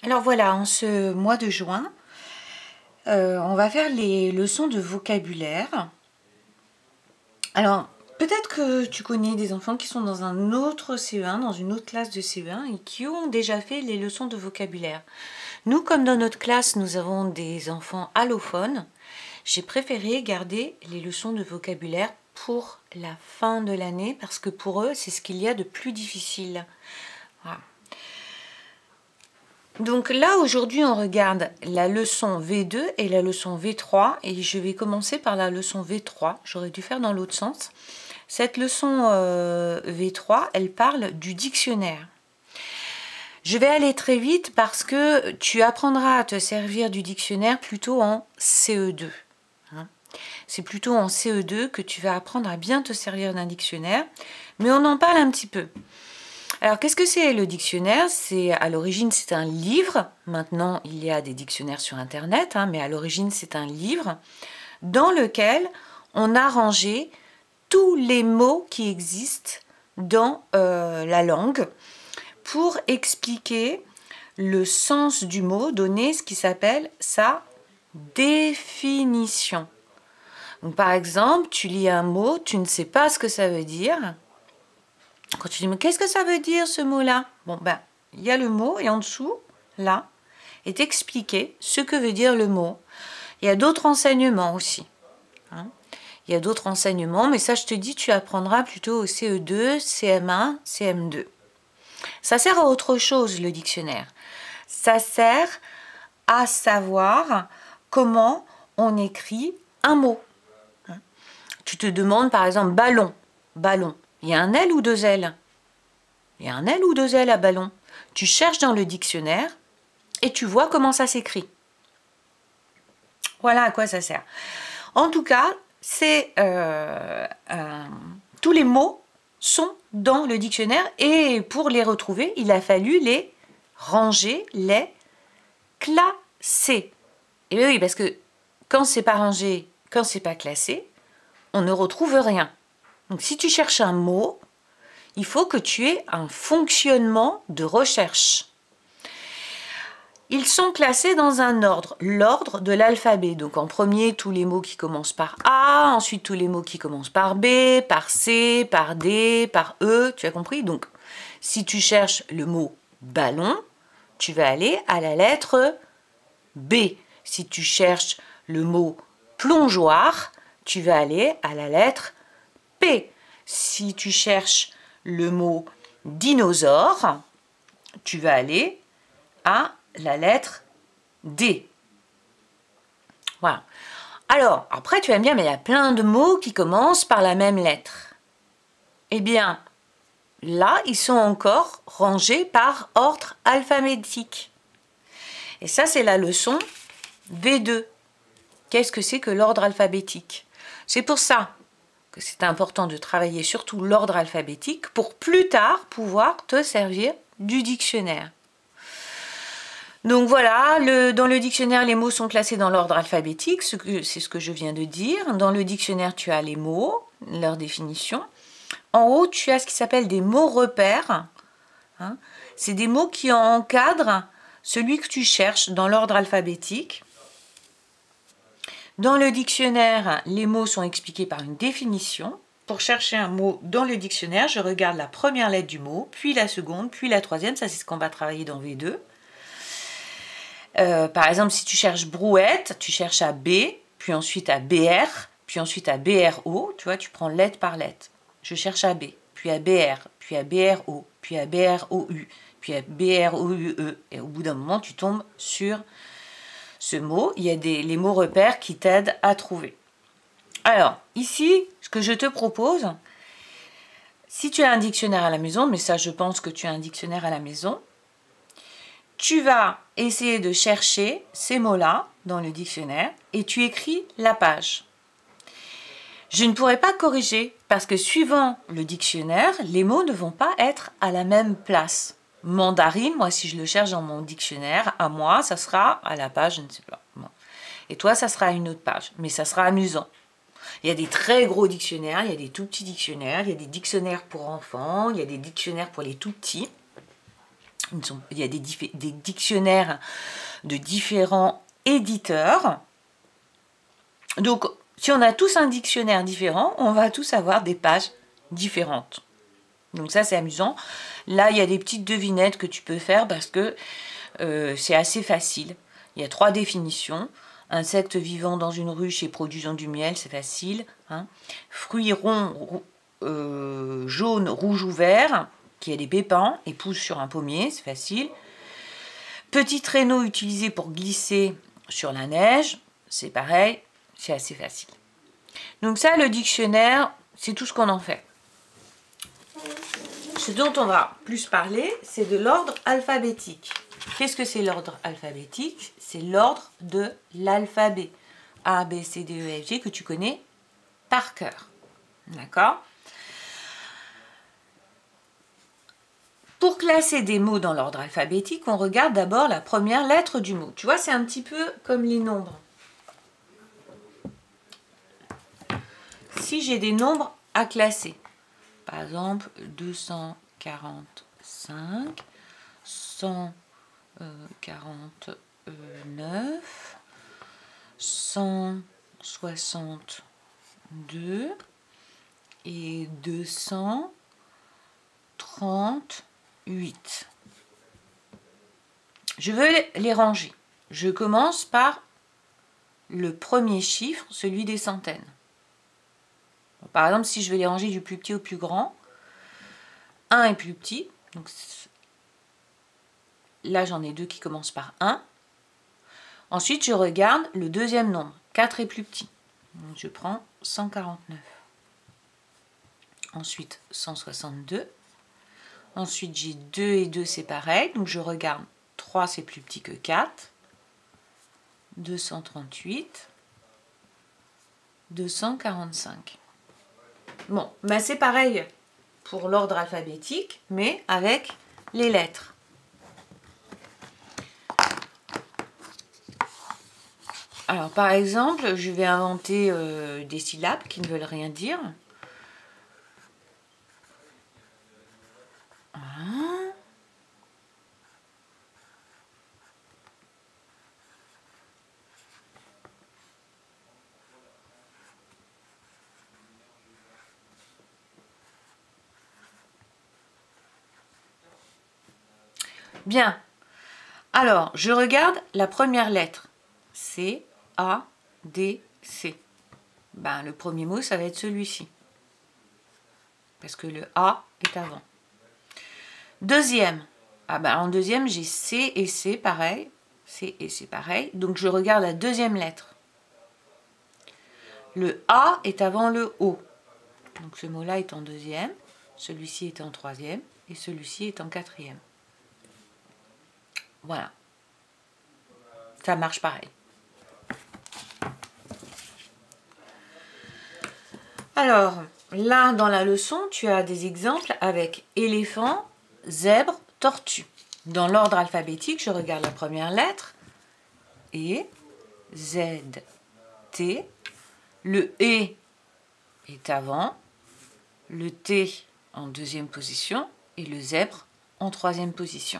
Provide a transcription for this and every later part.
Alors voilà, en ce mois de juin, on va faire les leçons de vocabulaire. Alors, peut-être que tu connais des enfants qui sont dans un autre CE1, dans une autre classe de CE1 et qui ont déjà fait les leçons de vocabulaire. Nous, comme dans notre classe, nous avons des enfants allophones, j'ai préféré garder les leçons de vocabulaire pour la fin de l'année parce que pour eux, c'est ce qu'il y a de plus difficile. Voilà. Donc là, aujourd'hui, on regarde la leçon V2 et la leçon V3 et je vais commencer par la leçon V3. J'aurais dû faire dans l'autre sens. Cette leçon V3, elle parle du dictionnaire. Je vais aller très vite parce que tu apprendras à te servir du dictionnaire plutôt en CE2. C'est plutôt en CE2 que tu vas apprendre à bien te servir d'un dictionnaire, mais on en parle un petit peu. Alors, qu'est-ce que c'est le dictionnaire? À l'origine, c'est un livre. Maintenant, il y a des dictionnaires sur Internet, mais à l'origine, c'est un livre dans lequel on a rangé tous les mots qui existent dans la langue pour expliquer le sens du mot, donner ce qui s'appelle sa définition. Donc, par exemple, tu lis un mot, tu ne sais pas ce que ça veut dire. Quand tu dis, mais qu'est-ce que ça veut dire ce mot-là? Bon, ben, il y a le mot et en dessous, là, est expliqué ce que veut dire le mot. Il y a d'autres enseignements aussi. Il y a d'autres enseignements, mais ça, je te dis, tu apprendras plutôt au CE2, CM1, CM2. Ça sert à autre chose, le dictionnaire. Ça sert à savoir comment on écrit un mot. Tu te demandes, par exemple, ballon. Ballon. Il y a un L ou deux L? Il y a un L ou deux L à ballon. Tu cherches dans le dictionnaire et tu vois comment ça s'écrit. Voilà à quoi ça sert. En tout cas, tous les mots sont dans le dictionnaire et pour les retrouver, il a fallu les ranger, les classer. Et oui, parce que quand c'est pas rangé, quand c'est pas classé, on ne retrouve rien. Donc si tu cherches un mot, il faut que tu aies un fonctionnement de recherche. Ils sont classés dans un ordre, l'ordre de l'alphabet. Donc en premier, tous les mots qui commencent par A, ensuite tous les mots qui commencent par B, par C, par D, par E, tu as compris? Donc si tu cherches le mot ballon, tu vas aller à la lettre B. Si tu cherches le mot plongeoir, tu vas aller à la lettre P. Si tu cherches le mot dinosaure, tu vas aller à la lettre D. Voilà. Alors, après, tu vas me dire, mais il y a plein de mots qui commencent par la même lettre. Eh bien, là, ils sont encore rangés par ordre alphabétique. Et ça, c'est la leçon V2. Qu'est-ce que c'est que l'ordre alphabétique? C'est pour ça que c'est important de travailler surtout l'ordre alphabétique pour plus tard pouvoir te servir du dictionnaire. Donc voilà, dans le dictionnaire, les mots sont classés dans l'ordre alphabétique, c'est ce que je viens de dire. Dans le dictionnaire, tu as les mots, leur définition. En haut, tu as ce qui s'appelle des mots repères. C'est des mots qui encadrent celui que tu cherches dans l'ordre alphabétique. Dans le dictionnaire, les mots sont expliqués par une définition. Pour chercher un mot dans le dictionnaire, je regarde la première lettre du mot, puis la seconde, puis la troisième. Ça, c'est ce qu'on va travailler dans V2. Par exemple, si tu cherches brouette, tu cherches à B, puis ensuite à BR, puis ensuite à BRO. Tu vois, tu prends lettre par lettre. Je cherche à B, puis à BR, puis à BRO, puis à BROU, puis à BROUE. Et au bout d'un moment, tu tombes sur ce mot. Il y a les mots repères qui t'aident à trouver. Alors, ici, ce que je te propose, si tu as un dictionnaire à la maison, mais ça, je pense que tu as un dictionnaire à la maison, tu vas essayer de chercher ces mots-là dans le dictionnaire et tu écris la page. Je ne pourrai pas corriger parce que suivant le dictionnaire, les mots ne vont pas être à la même place. Mandarine, moi, si je le cherche dans mon dictionnaire, à moi, ça sera à la page, je ne sais pas. Bon. Et toi, ça sera à une autre page, mais ça sera amusant. Il y a des très gros dictionnaires, il y a des tout petits dictionnaires, il y a des dictionnaires pour enfants, il y a des dictionnaires pour les tout petits. Il y a des dictionnaires de différents éditeurs. Donc, si on a tous un dictionnaire différent, on va tous avoir des pages différentes. Donc ça, c'est amusant. Là, il y a des petites devinettes que tu peux faire parce que c'est assez facile. Il y a 3 définitions. Insectes vivant dans une ruche et produisant du miel, c'est facile. Hein. Fruits ronds, jaunes, rouges ou verts, qui a des pépins et pousse sur un pommier, c'est facile. Petit traîneau utilisé pour glisser sur la neige, c'est pareil, c'est assez facile. Donc ça, le dictionnaire, c'est tout ce qu'on en fait. Ce dont on va plus parler, c'est de l'ordre alphabétique. Qu'est-ce que c'est l'ordre alphabétique? C'est l'ordre de l'alphabet. A, B, C, D, E, F, G, que tu connais par cœur. D'accord? Pour classer des mots dans l'ordre alphabétique, on regarde d'abord la première lettre du mot. Tu vois, c'est un petit peu comme les nombres. Si j'ai des nombres à classer, par exemple 245, 149, 162 et 238. Je veux les ranger. Je commence par le premier chiffre, celui des centaines. Par exemple, si je veux les ranger du plus petit au plus grand, 1 est plus petit. Donc là, j'en ai 2 qui commencent par 1. Ensuite, je regarde le deuxième nombre. 4 est plus petit. Donc, je prends 149. Ensuite, 162. Ensuite, j'ai 2 et 2, c'est pareil. Donc, je regarde 3, c'est plus petit que 4. 238. 245. Bon, ben c'est pareil pour l'ordre alphabétique, mais avec les lettres. Alors, par exemple, je vais inventer des syllabes qui ne veulent rien dire. Bien. Alors, je regarde la première lettre. C, A, D, C. Ben, le premier mot, ça va être celui-ci. Parce que le A est avant. Deuxième. Ah ben, en deuxième, j'ai C et C, pareil. C et C, pareil. Donc, je regarde la deuxième lettre. Le A est avant le O. Donc, ce mot-là est en deuxième. Celui-ci est en troisième. Et celui-ci est en quatrième. Voilà. Ça marche pareil. Alors, là, dans la leçon, tu as des exemples avec éléphant, zèbre, tortue. Dans l'ordre alphabétique, je regarde la première lettre. E, Z, T. Le E est avant. Le T en deuxième position. Et le zèbre en troisième position.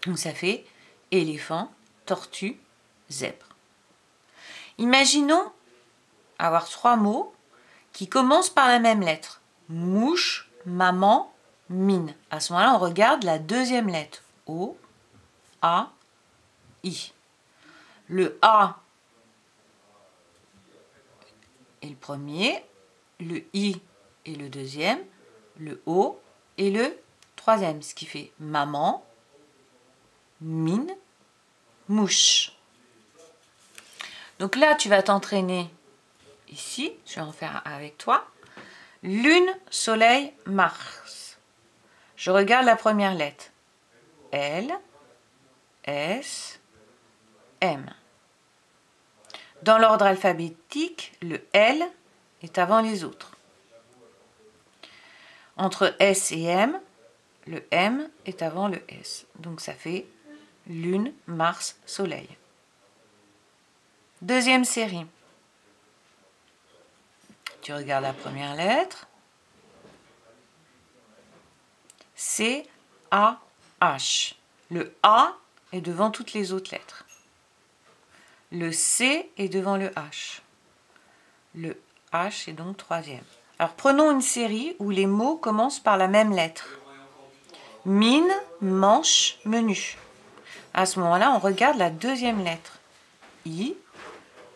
Donc ça fait éléphant, tortue, zèbre. Imaginons avoir 3 mots qui commencent par la même lettre. Mouche, maman, mine. À ce moment-là, on regarde la deuxième lettre. O, A, I. Le A est le premier, le I est le deuxième, le O est le troisième. Ce qui fait maman, mine, mouche. Donc là, tu vas t'entraîner ici. Je vais en faire avec toi. Lune, soleil, Mars. Je regarde la première lettre. L, S, M. Dans l'ordre alphabétique, le L est avant les autres. Entre S et M, le M est avant le S. Donc ça fait Lune, Mars, Soleil. Deuxième série. Tu regardes la première lettre. C, A, H. Le A est devant toutes les autres lettres. Le C est devant le H. Le H est donc troisième. Alors prenons une série où les mots commencent par la même lettre. Mine, manche, menu. À ce moment-là, on regarde la deuxième lettre. I,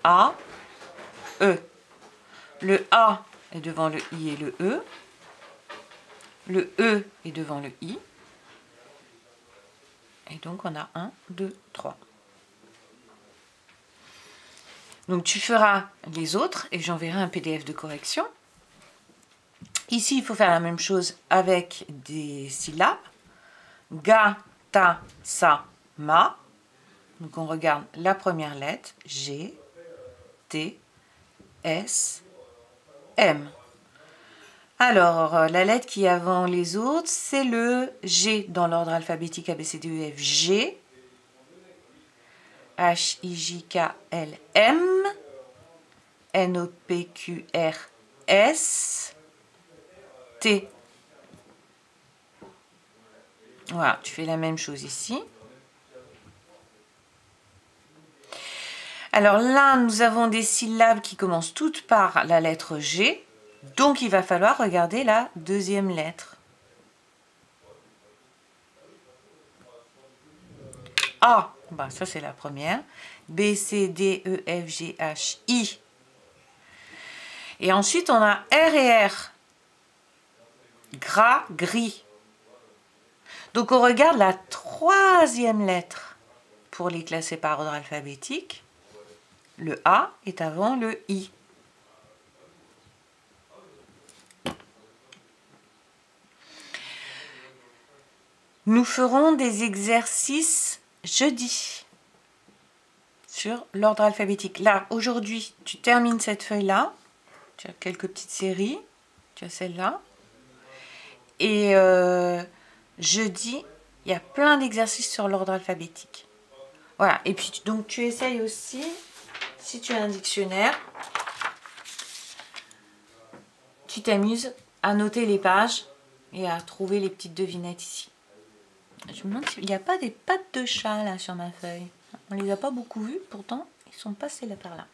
A, E. Le A est devant le I et le E. Le E est devant le I. Et donc on a 1, 2, 3. Donc tu feras les autres et j'enverrai un PDF de correction. Ici, il faut faire la même chose avec des syllabes. Ga, ta, sa, ma. Donc on regarde la première lettre. G, T, S, M. Alors, la lettre qui est avant les autres, c'est le G dans l'ordre alphabétique A, B, C, D, E, F, G. H, I, J, K, L, M. N, O, P, Q, R, S. T. Voilà, tu fais la même chose ici. Alors là, nous avons des syllabes qui commencent toutes par la lettre G. Donc, il va falloir regarder la deuxième lettre. A, bah, ça c'est la première. B, C, D, E, F, G, H, I. Et ensuite, on a R et R. Gras, gris. Donc, on regarde la troisième lettre pour les classer par ordre alphabétique. Le A est avant le I. Nous ferons des exercices jeudi sur l'ordre alphabétique. Là, aujourd'hui, tu termines cette feuille-là. Tu as quelques petites séries. Tu as celle-là. Et jeudi, il y a plein d'exercices sur l'ordre alphabétique. Voilà. Et puis, donc, tu essayes aussi, si tu as un dictionnaire, tu t'amuses à noter les pages et à trouver les petites devinettes ici. Je me demande s'il n'y a pas des pattes de chat là sur ma feuille. On les a pas beaucoup vues, pourtant ils sont passés là par là.